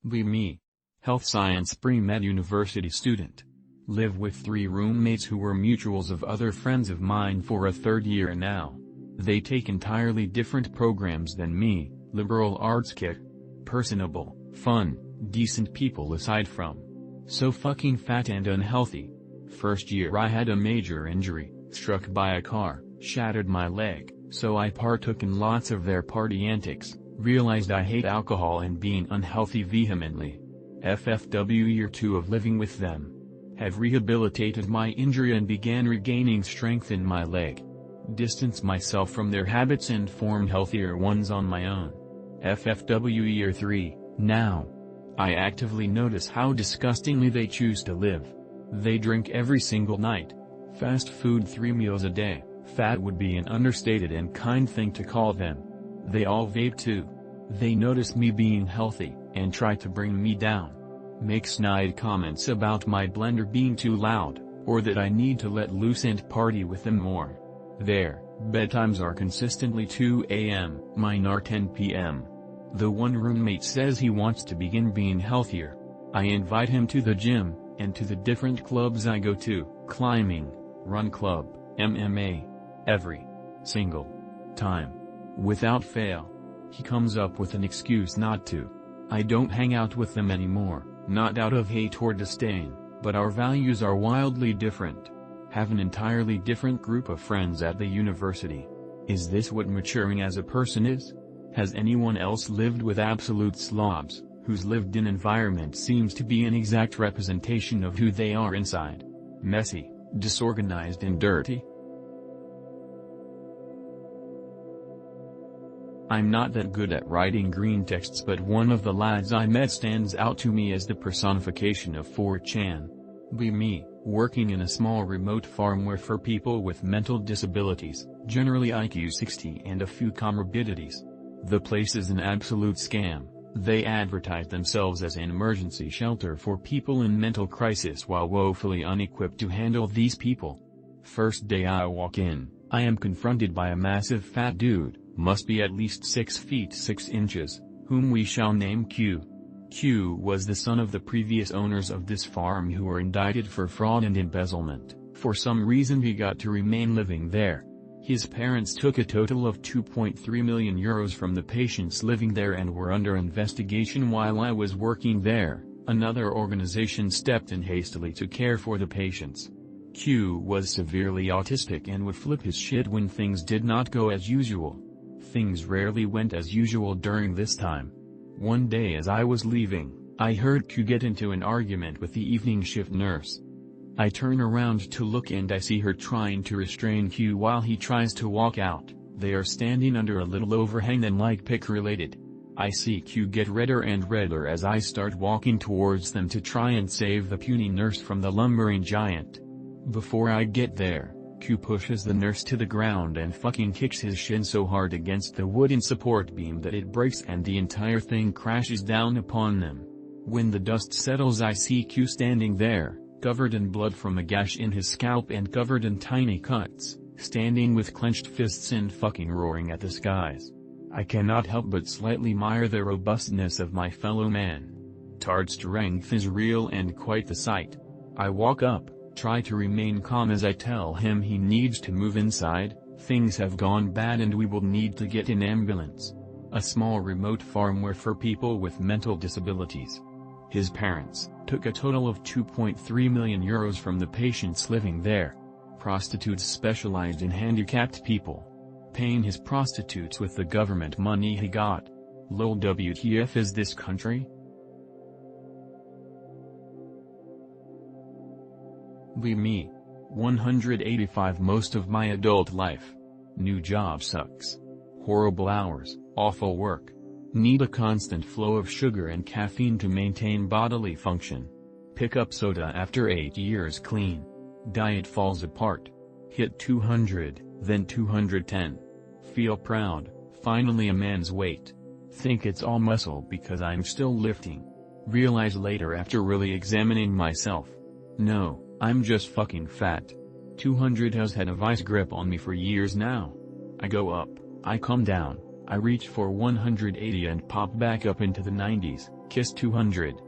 Be me. Health science pre-med university student. Live with 3 roommates who were mutuals of other friends of mine for a 3rd year now. They take entirely different programs than me, liberal arts kid. Personable, fun, decent people aside from. So fucking fat and unhealthy. First year I had a major injury, struck by a car, shattered my leg, so I partook in lots of their party antics, realized I hate alcohol and being unhealthy vehemently. FFW year 2 of living with them. Have rehabilitated my injury and began regaining strength in my leg. Distance myself from their habits and formed healthier ones on my own. FFW year 3, now. I actively notice how disgustingly they choose to live. They drink every single night. Fast food 3 meals a day. Fat would be an understated and kind thing to call them. They all vape too. They notice me being healthy, and try to bring me down. Make snide comments about my blender being too loud, or that I need to let loose and party with them more. Their bedtimes are consistently 2 a.m., mine are 10 p.m. The one roommate says he wants to begin being healthier. I invite him to the gym, and to the different clubs I go to, climbing, run club, MMA. Every single time. Without fail. He comes up with an excuse not to. I don't hang out with them anymore, not out of hate or disdain, but our values are wildly different. Have an entirely different group of friends at the university. Is this what maturing as a person is? Has anyone else lived with absolute slobs, whose lived-in environment seems to be an exact representation of who they are inside? Messy, disorganized and dirty? I'm not that good at writing green texts, but one of the lads I met stands out to me as the personification of 4chan. Be me, working in a small remote farm where for people with mental disabilities, generally IQ 60 and a few comorbidities. The place is an absolute scam. They advertise themselves as an emergency shelter for people in mental crisis while woefully unequipped to handle these people. First day I walk in, I am confronted by a massive fat dude, must be at least 6 feet 6 inches, whom we shall name Q. Q was the son of the previous owners of this farm who were indicted for fraud and embezzlement. For some reason he got to remain living there. His parents took a total of 2.3 million euros from the patients living there and were under investigation while I was working there. Another organization stepped in hastily to care for the patients. Q was severely autistic and would flip his shit when things did not go as usual. Things rarely went as usual during this time. One day as I was leaving, I heard Q get into an argument with the evening shift nurse. I turn around to look and I see her trying to restrain Q while he tries to walk out. They are standing under a little overhang and like pick related. I see Q get redder and redder as I start walking towards them to try and save the puny nurse from the lumbering giant. Before I get there, Q pushes the nurse to the ground and fucking kicks his shin so hard against the wooden support beam that it breaks and the entire thing crashes down upon them. When the dust settles I see Q standing there, covered in blood from a gash in his scalp and covered in tiny cuts, standing with clenched fists and fucking roaring at the skies. I cannot help but slightly admire the robustness of my fellow man. Tard strength is real and quite the sight. I walk up, try to remain calm as I tell him he needs to move inside, things have gone bad and we will need to get an ambulance. A small remote farm where for people with mental disabilities. His parents took a total of 2.3 million euros from the patients living there. Prostitutes specialized in handicapped people. Paying his prostitutes with the government money he got. Lol, WTF is this country? Be me. 185 most of my adult life. New job sucks. Horrible hours, awful work. Need a constant flow of sugar and caffeine to maintain bodily function. Pick up soda after 8 years clean. Diet falls apart. Hit 200, then 210. Feel proud, finally a man's weight. Think it's all muscle because I'm still lifting. Realize later after really examining myself. No, I'm just fucking fat. 200 has had a vice grip on me for years now. I go up, I come down. I reach for 180 and pop back up into the 90s, Kiss 200.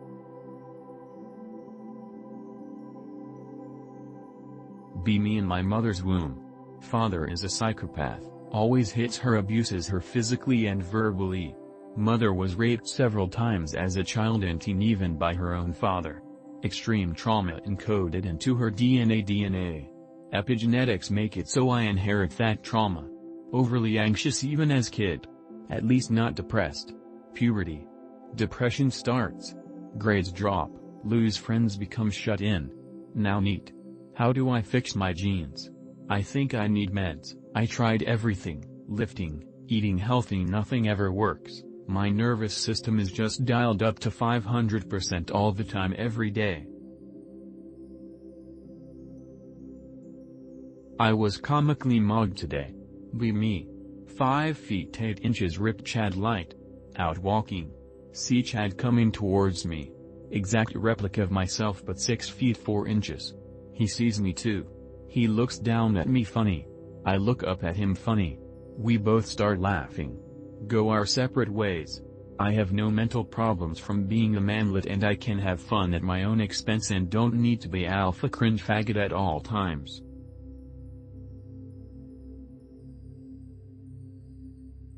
Be me in my mother's womb. Father is a psychopath, always hits her, abuses her physically and verbally. Mother was raped several times as a child and teen, even by her own father. Extreme trauma encoded into her DNA. Epigenetics make it so I inherit that trauma. Overly anxious even as kid. At least not depressed. Puberty. Depression starts. Grades drop, lose friends, become shut in. Now neat. How do I fix my genes? I think I need meds. I tried everything, lifting, eating healthy, nothing ever works. My nervous system is just dialed up to 500% all the time every day. I was comically mugged today. Be me. 5 feet 8 inches ripped Chad light. Out walking. See Chad coming towards me. Exact replica of myself but 6 feet 4 inches. He sees me too. He looks down at me funny. I look up at him funny. We both start laughing. Go our separate ways. I have no mental problems from being a manlet, and I can have fun at my own expense and don't need to be alpha cringe faggot at all times.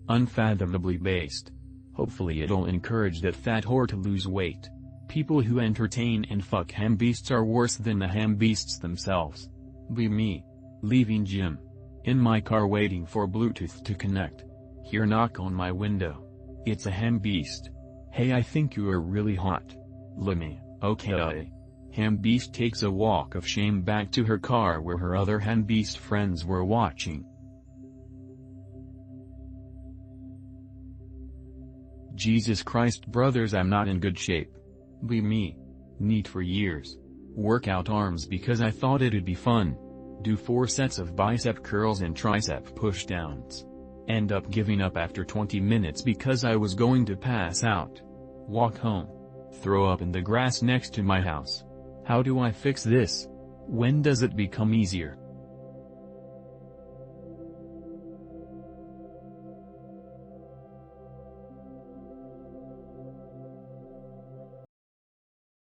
Unfathomably based. Hopefully it'll encourage that fat whore to lose weight. People who entertain and fuck ham beasts are worse than the ham beasts themselves. Be me. Leaving gym. In my car waiting for Bluetooth to connect. Hear knock on my window. It's a ham beast. Hey, I think you are really hot. Lemme, okay. Ham beast takes a walk of shame back to her car where her other ham beast friends were watching. Jesus Christ, brothers, I'm not in good shape. Be me. Neat for years. Work out arms because I thought it'd be fun. Do 4 sets of bicep curls and tricep pushdowns. End up giving up after 20 minutes because I was going to pass out. Walk home. Throw up in the grass next to my house. How do I fix this? When does it become easier?